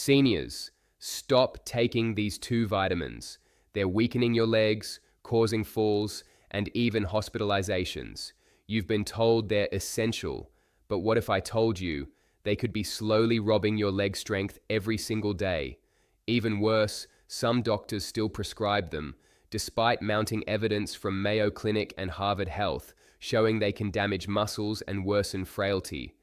Seniors, stop taking these two vitamins. They're weakening your legs, causing falls, and even hospitalizations. You've been told they're essential, but what if I told you they could be slowly robbing your leg strength every single day? Even worse, some doctors still prescribe them, despite mounting evidence from Mayo Clinic and Harvard Health showing they can damage muscles and worsen frailty.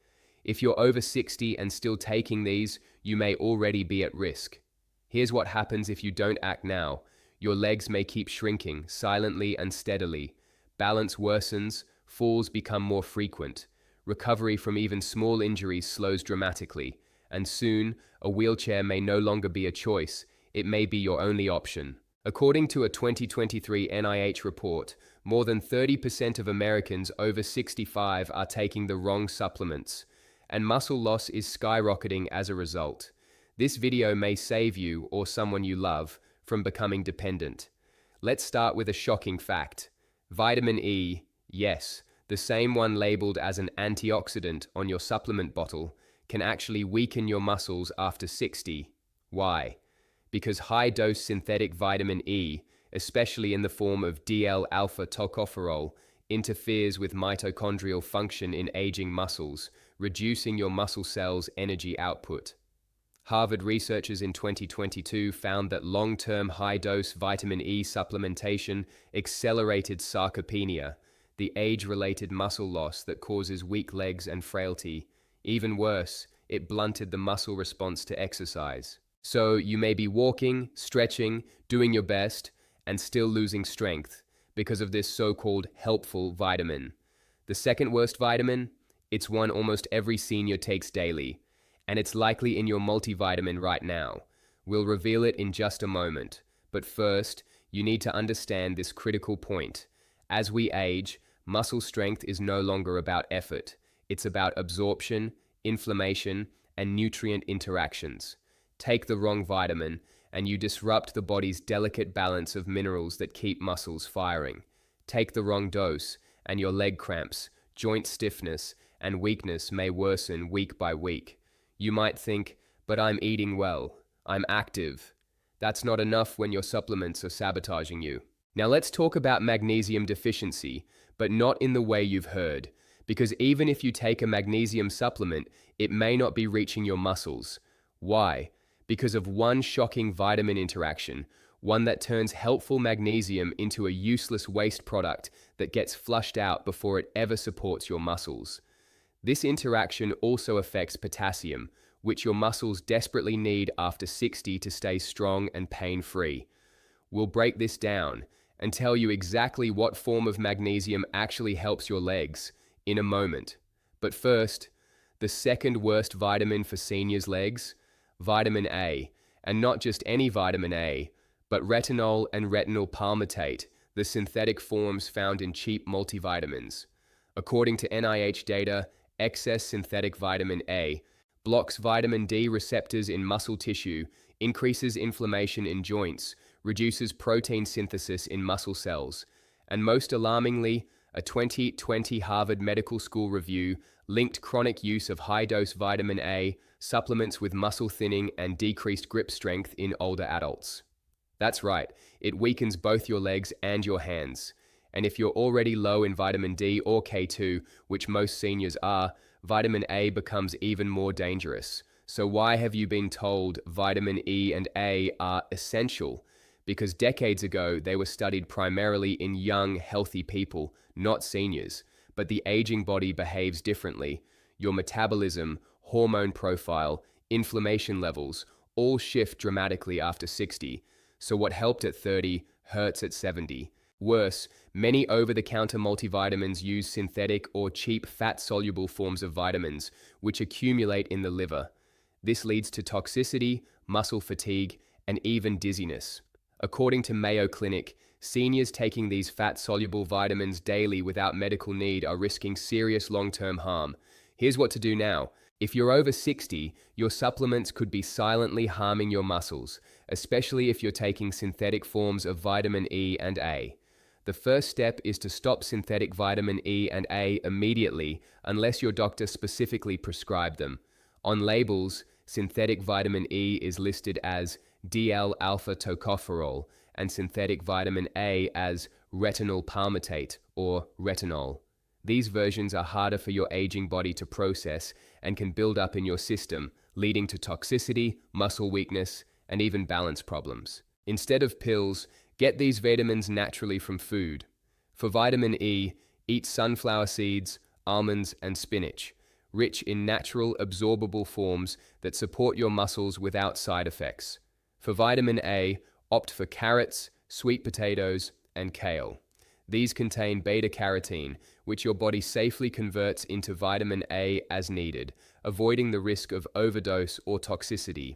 If you're over 60 and still taking these, you may already be at risk. Here's what happens if you don't act now. Your legs may keep shrinking silently and steadily. Balance worsens, falls become more frequent. Recovery from even small injuries slows dramatically, and soon, a wheelchair may no longer be a choice, it may be your only option. According to a 2023 NIH report, more than 30% of Americans over 65 are taking the wrong supplements, and muscle loss is skyrocketing as a result. This video may save you or someone you love from becoming dependent. Let's start with a shocking fact. Vitamin E, yes, the same one labeled as an antioxidant on your supplement bottle, can actually weaken your muscles after 60. Why? Because high-dose synthetic vitamin E, especially in the form of DL-alpha tocopherol, interferes with mitochondrial function in aging muscles, reducing your muscle cells' energy output. Harvard researchers in 2022 found that long-term high-dose vitamin E supplementation accelerated sarcopenia, the age-related muscle loss that causes weak legs and frailty. Even worse, it blunted the muscle response to exercise. So you may be walking, stretching, doing your best, and still losing strength because of this so-called helpful vitamin. The second worst vitamin? It's one almost every senior takes daily, and it's likely in your multivitamin right now. We'll reveal it in just a moment, but first, you need to understand this critical point. As we age, muscle strength is no longer about effort. It's about absorption, inflammation, and nutrient interactions. Take the wrong vitamin, and you disrupt the body's delicate balance of minerals that keep muscles firing. Take the wrong dose, and your leg cramps, joint stiffness, and weakness may worsen week by week. You might think, but I'm eating well, I'm active. That's not enough when your supplements are sabotaging you. Now let's talk about magnesium deficiency, but not in the way you've heard, because even if you take a magnesium supplement, it may not be reaching your muscles. Why? Because of one shocking vitamin interaction, one that turns helpful magnesium into a useless waste product that gets flushed out before it ever supports your muscles. This interaction also affects potassium, which your muscles desperately need after 60 to stay strong and pain-free. We'll break this down and tell you exactly what form of magnesium actually helps your legs in a moment. But first, the second worst vitamin for seniors' legs? Vitamin A, and not just any vitamin A, but retinol and retinol palmitate, the synthetic forms found in cheap multivitamins. According to NIH data, excess synthetic vitamin A blocks vitamin D receptors in muscle tissue, increases inflammation in joints, reduces protein synthesis in muscle cells, and most alarmingly, a 2020 Harvard Medical School review linked chronic use of high-dose vitamin A supplements with muscle thinning and decreased grip strength in older adults. That's right, it weakens both your legs and your hands. And if you're already low in vitamin D or K2, which most seniors are, vitamin A becomes even more dangerous. So why have you been told vitamin E and A are essential? Because decades ago, they were studied primarily in young, healthy people, not seniors. But the aging body behaves differently. Your metabolism, hormone profile, inflammation levels all shift dramatically after 60. So what helped at 30 hurts at 70. Worse, many over-the-counter multivitamins use synthetic or cheap fat-soluble forms of vitamins, which accumulate in the liver. This leads to toxicity, muscle fatigue, and even dizziness. According to Mayo Clinic, seniors taking these fat-soluble vitamins daily without medical need are risking serious long-term harm. Here's what to do now. If you're over 60, your supplements could be silently harming your muscles, especially if you're taking synthetic forms of vitamin E and A. The first step is to stop synthetic vitamin E and A immediately unless your doctor specifically prescribed them. On labels, synthetic vitamin E is listed as DL-alpha tocopherol and synthetic vitamin A as retinol palmitate or retinol. These versions are harder for your aging body to process and can build up in your system, leading to toxicity, muscle weakness, and even balance problems. Instead of pills, get these vitamins naturally from food. For vitamin E, eat sunflower seeds, almonds, and spinach, rich in natural, absorbable forms that support your muscles without side effects. For vitamin A, opt for carrots, sweet potatoes, and kale. These contain beta-carotene, which your body safely converts into vitamin A as needed, avoiding the risk of overdose or toxicity.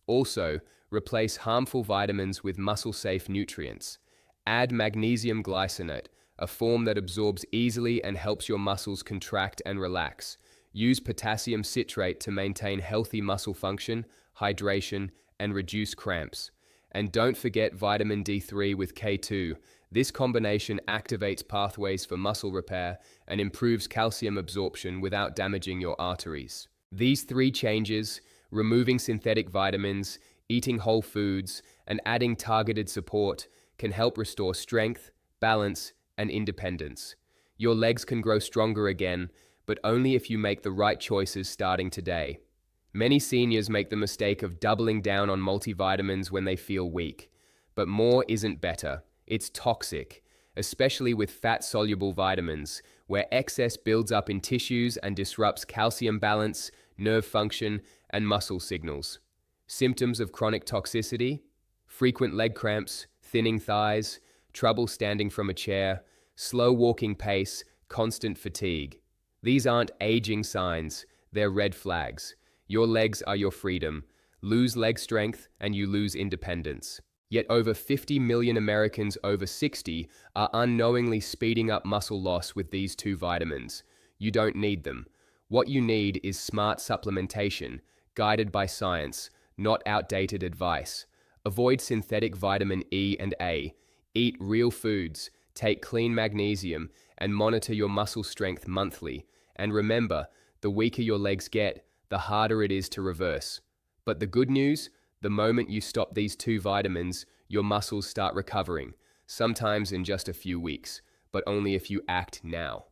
Also, replace harmful vitamins with muscle-safe nutrients. Add magnesium glycinate, a form that absorbs easily and helps your muscles contract and relax. Use potassium citrate to maintain healthy muscle function, hydration, and reduce cramps. And don't forget vitamin D3 with K2. This combination activates pathways for muscle repair and improves calcium absorption without damaging your arteries. These three changes, removing synthetic vitamins, eating whole foods, and adding targeted support, can help restore strength, balance, and independence. Your legs can grow stronger again, but only if you make the right choices starting today. Many seniors make the mistake of doubling down on multivitamins when they feel weak. But more isn't better. It's toxic, especially with fat-soluble vitamins, where excess builds up in tissues and disrupts calcium balance, nerve function, and muscle signals. Symptoms of chronic toxicity: frequent leg cramps, thinning thighs, trouble standing from a chair, slow walking pace, constant fatigue. These aren't aging signs, they're red flags. Your legs are your freedom. Lose leg strength and you lose independence. Yet over 50 million Americans over 60 are unknowingly speeding up muscle loss with these two vitamins. You don't need them. What you need is smart supplementation, guided by science, not outdated advice. Avoid synthetic vitamin E and A. Eat real foods, take clean magnesium, and monitor your muscle strength monthly. And remember, the weaker your legs get, the harder it is to reverse. But the good news, the moment you stop these two vitamins, your muscles start recovering, sometimes in just a few weeks, but only if you act now.